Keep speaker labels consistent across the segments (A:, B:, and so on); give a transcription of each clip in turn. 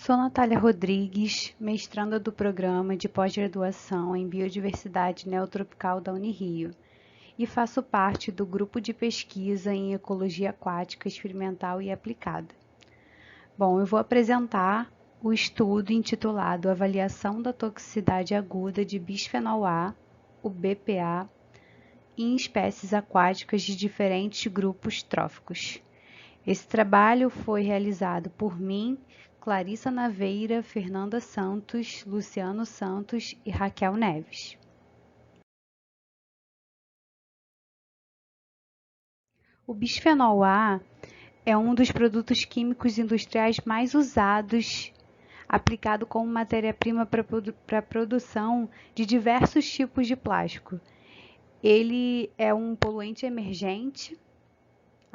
A: Sou Natália Rodrigues, mestranda do Programa de Pós-Graduação em Biodiversidade Neotropical da Unirio, e faço parte do grupo de pesquisa em Ecologia Aquática Experimental e Aplicada. Bom, eu vou apresentar o estudo intitulado Avaliação da Toxicidade Aguda de Bisfenol A, o BPA, em espécies aquáticas de diferentes grupos tróficos. Esse trabalho foi realizado por mim, Clarissa Naveira, Fernanda Santos, Luciano Santos e Raquel Neves. O bisfenol A é um dos produtos químicos industriais mais usados, aplicado como matéria-prima para a produção de diversos tipos de plástico. Ele é um poluente emergente.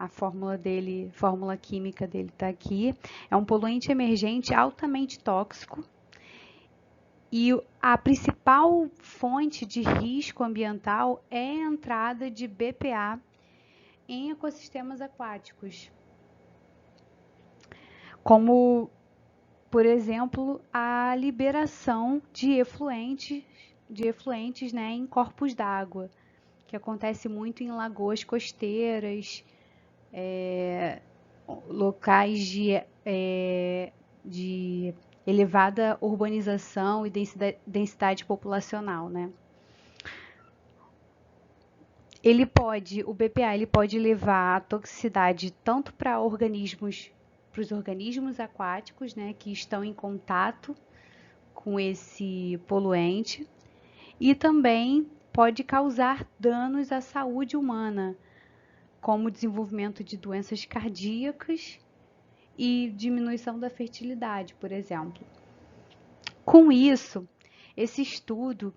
A: A fórmula química dele está aqui. É um poluente emergente altamente tóxico e a principal fonte de risco ambiental é a entrada de BPA em ecossistemas aquáticos, como, por exemplo, a liberação de efluentes, né, em corpos d'água, que acontece muito em lagoas costeiras, locais de elevada urbanização e densidade populacional, né? O BPA ele pode levar a toxicidade tanto para os organismos aquáticos, né, que estão em contato com esse poluente, e também pode causar danos à saúde humana, como o desenvolvimento de doenças cardíacas e diminuição da fertilidade, por exemplo. Com isso, esse estudo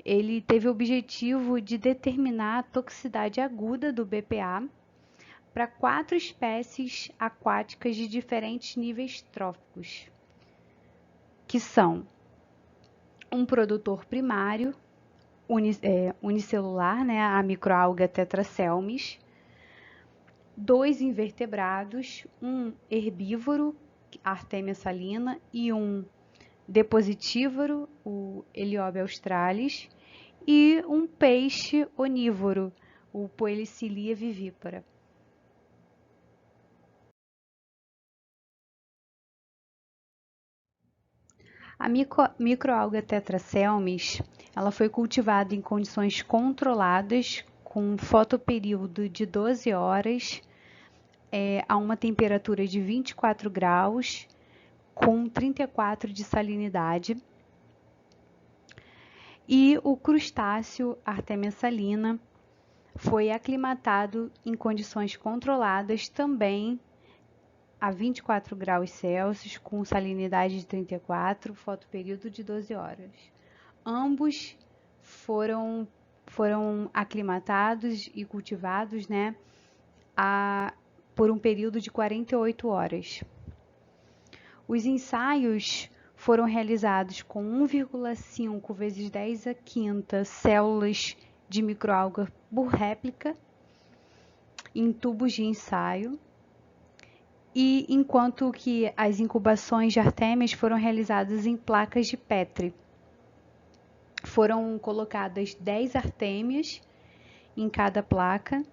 A: ele teve o objetivo de determinar a toxicidade aguda do BPA para 4 espécies aquáticas de diferentes níveis tróficos, que são um produtor primário, unicelular, né, a microalga Tetraselmis, 2 invertebrados, um herbívoro, Artemia salina, e um depositívoro, o Heliobia australis, e um peixe onívoro, o Poecilia vivípara. A microalga Tetraselmis, ela foi cultivada em condições controladas, com fotoperíodo de 12 horas, a uma temperatura de 24 graus, com 34 de salinidade. E o crustáceo Artemia salina foi aclimatado em condições controladas também a 24 graus Celsius, com salinidade de 34, fotoperíodo de 12 horas. Ambos foram aclimatados e cultivados, né, por um período de 48 horas. Os ensaios foram realizados com 1,5 vezes 10 a quinta células de microalga por réplica em tubos de ensaio, e enquanto que as incubações de artêmias foram realizadas em placas de Petri. Foram colocadas 10 artêmias em cada placa,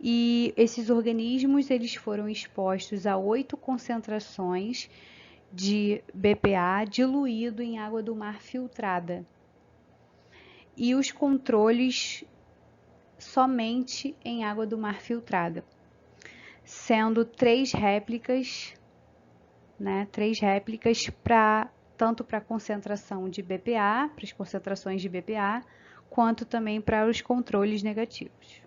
A: e esses organismos eles foram expostos a 8 concentrações de BPA diluído em água do mar filtrada, e os controles somente em água do mar filtrada, sendo 3 réplicas, né, 3 réplicas tanto para a concentração de BPA, para as concentrações de BPA, quanto também para os controles negativos.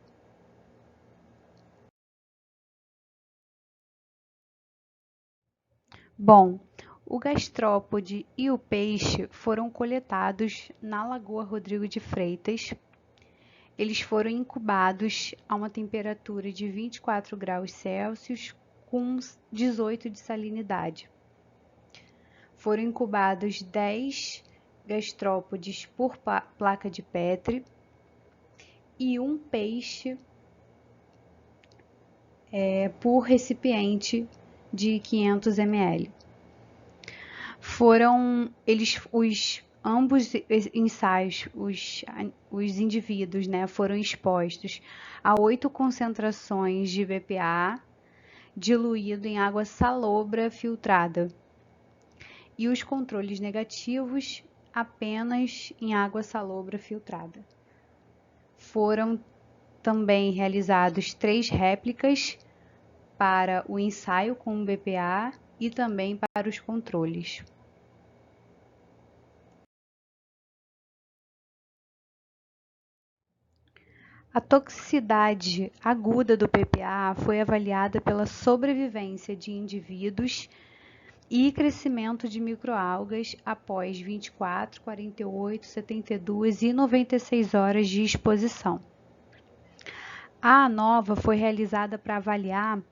A: Bom, o gastrópode e o peixe foram coletados na Lagoa Rodrigo de Freitas. Eles foram incubados a uma temperatura de 24 graus Celsius com 18 de salinidade. Foram incubados 10 gastrópodes por placa de Petri e um peixe por recipiente de 500 ml. ambos ensaios, os indivíduos, né, foram expostos a 8 concentrações de BPA diluído em água salobra filtrada e os controles negativos apenas em água salobra filtrada. Foram também realizados 3 réplicas para o ensaio com o BPA e também para os controles. A toxicidade aguda do BPA foi avaliada pela sobrevivência de indivíduos e crescimento de microalgas após 24, 48, 72 e 96 horas de exposição. A ANOVA foi realizada para avaliar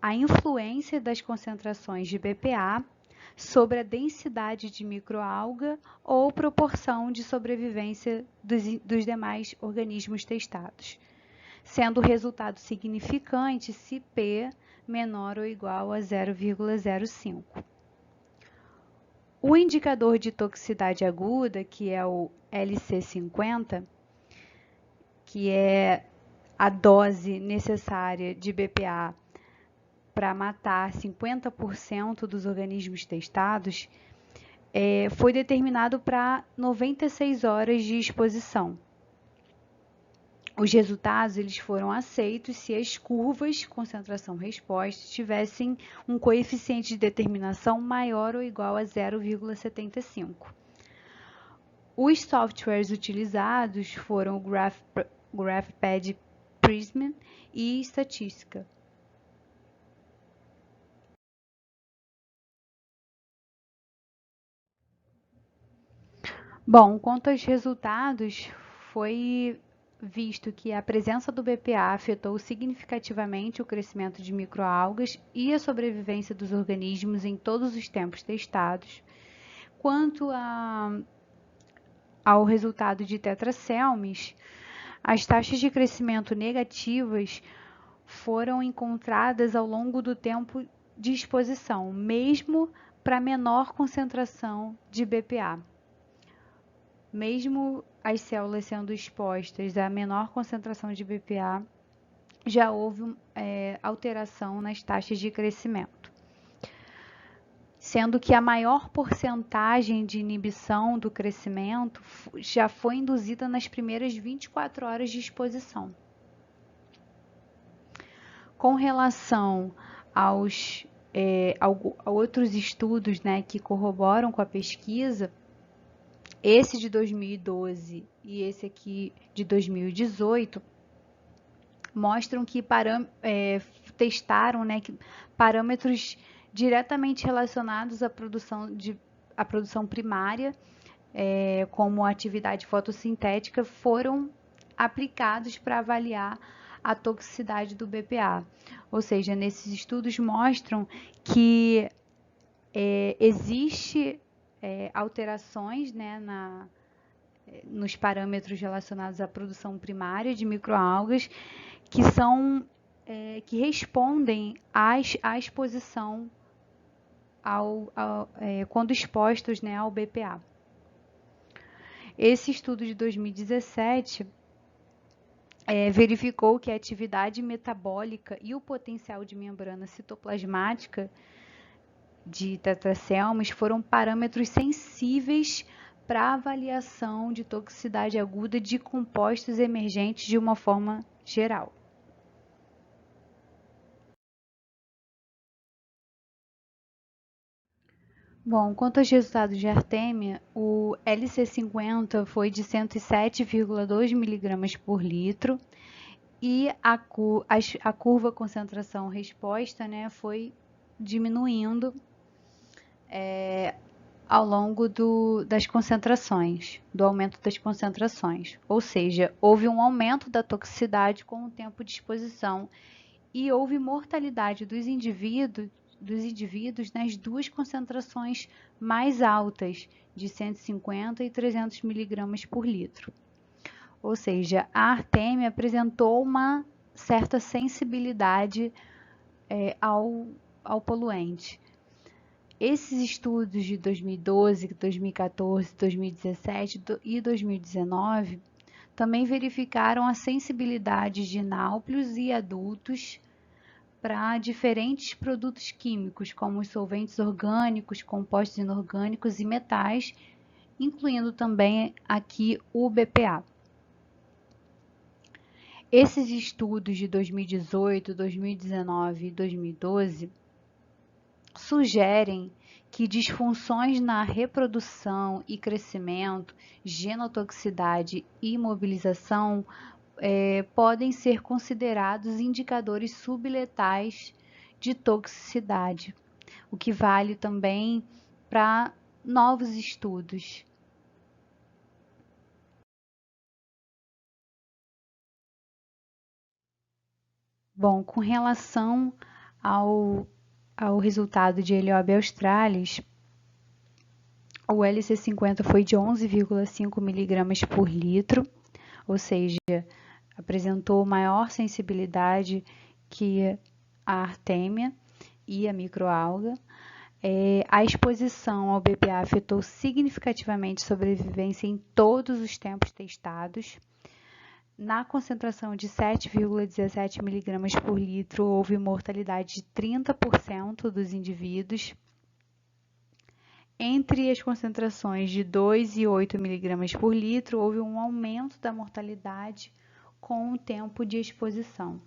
A: a influência das concentrações de BPA sobre a densidade de microalga ou proporção de sobrevivência dos demais organismos testados, sendo o resultado significante se P menor ou igual a 0,05. O indicador de toxicidade aguda, que é o LC50, que é a dose necessária de BPA para matar 50% dos organismos testados, foi determinado para 96 horas de exposição. Os resultados eles foram aceitos se as curvas concentração-resposta tivessem um coeficiente de determinação maior ou igual a 0,75. Os softwares utilizados foram o GraphPad Prism e Estatística. Bom, quanto aos resultados, foi visto que a presença do BPA afetou significativamente o crescimento de microalgas e a sobrevivência dos organismos em todos os tempos testados. Quanto ao resultado de tetracelmes, as taxas de crescimento negativas foram encontradas ao longo do tempo de exposição, mesmo para menor concentração de BPA. Mesmo as células sendo expostas a menor concentração de BPA, já houve alteração nas taxas de crescimento. Sendo que a maior porcentagem de inibição do crescimento já foi induzida nas primeiras 24 horas de exposição. Com relação a outros estudos, né, que corroboram com a pesquisa, esse de 2012 e esse aqui de 2018 mostram que testaram, né, que parâmetros diretamente relacionados à produção primária, como a atividade fotossintética, foram aplicados para avaliar a toxicidade do BPA. Ou seja, nesses estudos mostram que existe alterações, né, nos parâmetros relacionados à produção primária de microalgas que respondem à exposição quando expostos, né, ao BPA. Esse estudo de 2017 verificou que a atividade metabólica e o potencial de membrana citoplasmática de tetracelmes foram parâmetros sensíveis para avaliação de toxicidade aguda de compostos emergentes de uma forma geral. Bom, quanto aos resultados de Artemia, o LC50 foi de 107,2 mg por litro e a curva concentração-resposta, né, foi diminuindo ao longo das concentrações, do aumento das concentrações. Ou seja, houve um aumento da toxicidade com o tempo de exposição e houve mortalidade dos indivíduos nas duas concentrações mais altas, de 150 e 300 mg por litro. Ou seja, a Artemia apresentou uma certa sensibilidade ao poluente. Esses estudos de 2012, 2014, 2017 e 2019 também verificaram a sensibilidade de náuplios e adultos para diferentes produtos químicos, como os solventes orgânicos, compostos inorgânicos e metais, incluindo também aqui o BPA. Esses estudos de 2018, 2019 e 2012 sugerem que disfunções na reprodução e crescimento, genotoxicidade e mobilização podem ser considerados indicadores subletais de toxicidade, o que vale também para novos estudos. Bom, com relação ao resultado de Heliobe australis, o LC50 foi de 11,5 mg por litro, ou seja, apresentou maior sensibilidade que a artêmia e a microalga. A exposição ao BPA afetou significativamente a sobrevivência em todos os tempos testados. Na concentração de 7,17 mg por litro, houve mortalidade de 30% dos indivíduos. Entre as concentrações de 2 e 8 mg por litro, houve um aumento da mortalidade com o tempo de exposição.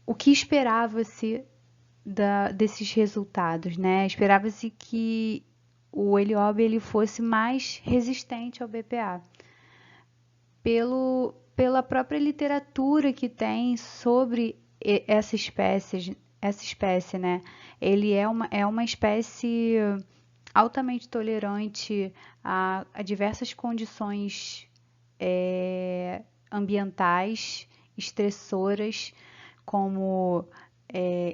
A: O que esperava-se desses resultados, né? Esperava-se que o Heliobe ele fosse mais resistente ao BPA. Pela própria literatura que tem sobre essa espécie, né? Ele é uma espécie altamente tolerante a diversas condições ambientais estressoras, como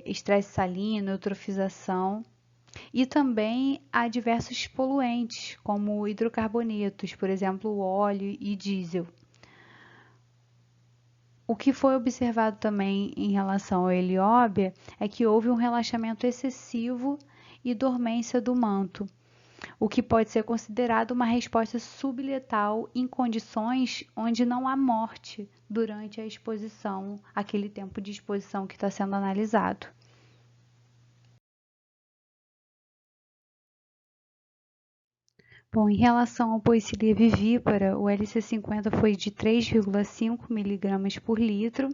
A: estresse salino, eutrofização, e também a diversos poluentes, como hidrocarbonetos, por exemplo, o óleo e diesel. O que foi observado também em relação ao Heliobe é que houve um relaxamento excessivo e dormência do manto, o que pode ser considerado uma resposta subletal em condições onde não há morte durante a exposição, aquele tempo de exposição que está sendo analisado. Bom, em relação ao Poecilia vivípara, o LC50 foi de 3,5 mg por litro.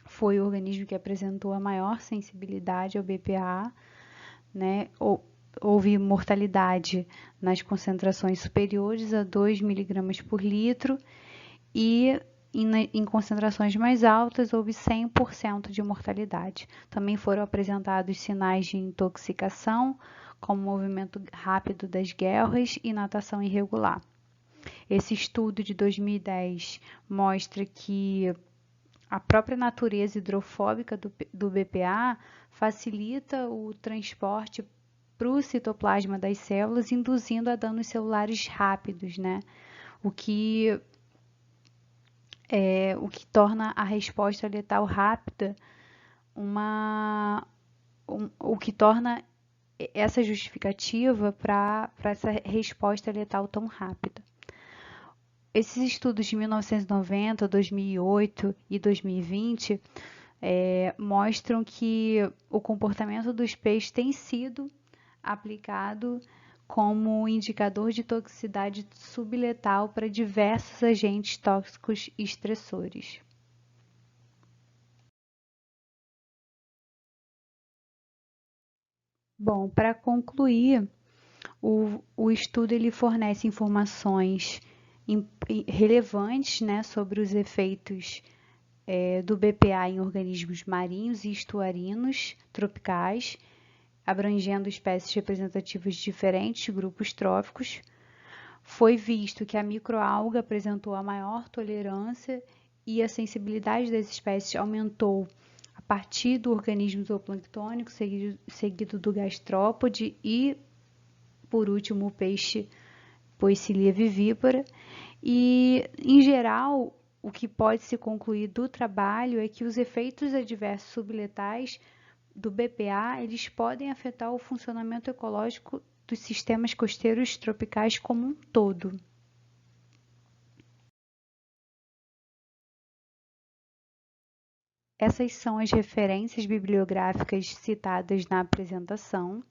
A: Foi o organismo que apresentou a maior sensibilidade ao BPA, né? Houve mortalidade nas concentrações superiores a 2 mg por litro e em concentrações mais altas houve 100% de mortalidade. Também foram apresentados sinais de intoxicação, como movimento rápido das guelras e natação irregular. Esse estudo de 2010 mostra que a própria natureza hidrofóbica do BPA facilita o transporte para o citoplasma das células, induzindo a danos celulares rápidos, né? O que torna a resposta letal rápida o que torna essa justificativa para essa resposta letal tão rápida. Esses estudos de 1990, 2008 e 2020 mostram que o comportamento dos peixes tem sido aplicado como indicador de toxicidade subletal para diversos agentes tóxicos e estressores. Bom, para concluir, o estudo ele fornece informações relevantes, né, sobre os efeitos do BPA em organismos marinhos e estuarinos tropicais, abrangendo espécies representativas de diferentes grupos tróficos. Foi visto que a microalga apresentou a maior tolerância e a sensibilidade das espécies aumentou a partir do organismo zooplânctônico, seguido do gastrópode e, por último, o peixe Poecilia vivípara. E, em geral, o que pode se concluir do trabalho é que os efeitos adversos subletais do BPA, eles podem afetar o funcionamento ecológico dos sistemas costeiros tropicais como um todo. Essas são as referências bibliográficas citadas na apresentação.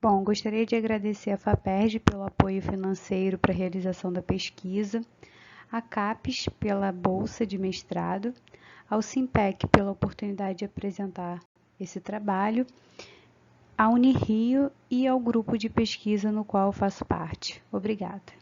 A: Bom, gostaria de agradecer à FAPERJ pelo apoio financeiro para a realização da pesquisa, à CAPES pela bolsa de mestrado, ao SIMPEC pela oportunidade de apresentar esse trabalho, à Unirio e ao grupo de pesquisa no qual faço parte. Obrigada.